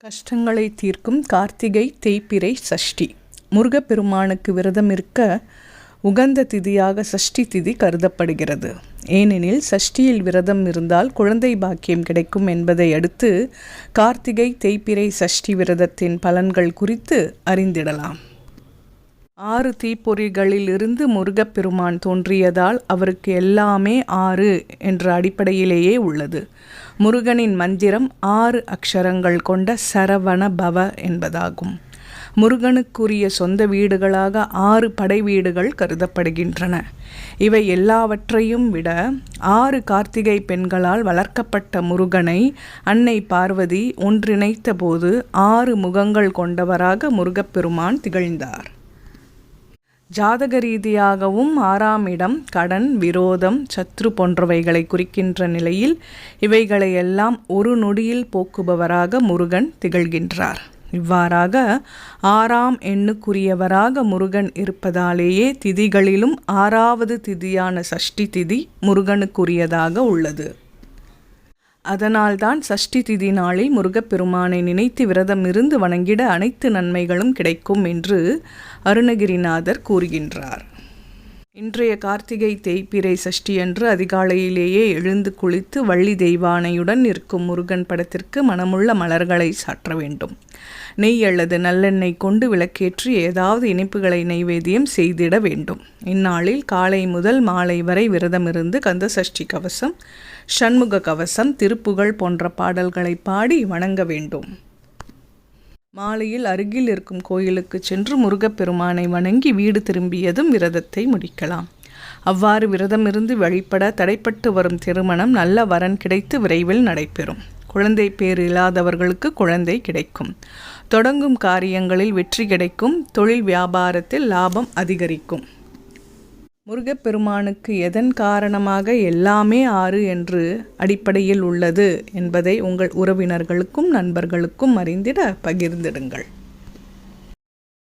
கஷ்டங்களை தீர்க்கும் கார்த்திகை தேய்பிறை சஷ்டி. முருகப்பெருமானுக்கு விரதம் இருக்க உகந்த திதியாக சஷ்டி திதி கருதப்படுகிறது. ஏனெனில் சஷ்டியில் விரதம் இருந்தால் குழந்தை பாக்கியம் கிடைக்கும் என்பதை அடுத்து கார்த்திகை தேய்பிறை சஷ்டி விரதத்தின் பலன்கள் குறித்து அறிந்திடலாம். 6 தீப்பொறிகளிலிருந்து முருகப்பெருமான் தோன்றியதால் அவருக்கு எல்லாமே 6 என்ற அடிப்படையிலேயே உள்ளது. முருகனின் மந்திரம் 6 அக்ஷரங்கள் கொண்ட சரவண பவ என்பதாகும். முருகனுக்குரிய சொந்த வீடுகளாக 6 படை வீடுகள் கருதப்படுகின்றன. இவை எல்லாவற்றையும் விட 6 கார்த்திகை பெண்களால் வளர்க்கப்பட்ட முருகனை அன்னை பார்வதி ஒன்றிணைத்த போது 6 முகங்கள் கொண்டவராக முருகப்பெருமான் திகழ்ந்தார். ஜாதக ரீதியாகவும் 6ஆம் இடம் கடன், விரோதம், சத்ரு போன்றவைகளை குறிக்கின்ற நிலையில் இவைகளையெல்லாம் ஒரு நொடியில் போக்குபவராக முருகன் திகழ்கின்றார். இவ்வாறாக 6ஆம் எண்ணுக்குரியவராக முருகன் இருப்பதாலேயே திதிகளிலும் 6ஆவது திதியான சஷ்டி திதி முருகனுக்குரியதாக உள்ளது. அதனால்தான் சஷ்டி திதி நாளில் முருகப்பெருமானை நினைத்து விரதம் இருந்து வணங்கிட அனைத்து நன்மைகளும் கிடைக்கும் என்று அருணகிரிநாதர் கூறுகின்றார். இன்றைய கார்த்திகை தேய்பிறை சஷ்டியன்று அதிகாலையிலேயே எழுந்து குளித்து வள்ளி தெய்வானையுடன் இருக்கும் முருகன் படத்திற்கு மனமுள்ள மலர்களை சாற்ற வேண்டும். நெய் அல்லது நல்லெண்ணெய் கொண்டு விளக்கேற்றி ஏதாவது இனிப்புகளை நைவேத்தியம் செய்திட வேண்டும். இந்நாளில் காலை முதல் மாலை வரை விரதமிருந்து கந்த சஷ்டி கவசம், சண்முக கவசம், திருப்புகழ் போன்ற பாடல்களை பாடி வணங்க வேண்டும். மாலையில் அருகில் இருக்கும் கோயிலுக்கு சென்று முருகப்பெருமானை வணங்கி வீடு திரும்பியதும் விரதத்தை முடிக்கலாம். அவ்வாறு விரதமிருந்து வழிபட தடைப்பட்டு வரும் திருமணம் நல்ல வரன் கிடைத்து விரைவில் நடைபெறும். குழந்தை பேர் இல்லாதவர்களுக்கு குழந்தை கிடைக்கும். தொடங்கும் காரியங்களில் வெற்றி கிடைக்கும். தொழில் வியாபாரத்தில் லாபம் அதிகரிக்கும். முருகப்பெருமானுக்கு எதன் காரணமாக எல்லாமே 6 என்று அடிப்படையில் உள்ளது என்பதை உங்கள் உறவினர்களுக்கும் நண்பர்களுக்கும் அறிந்திட பகிர்ந்திடுங்கள்.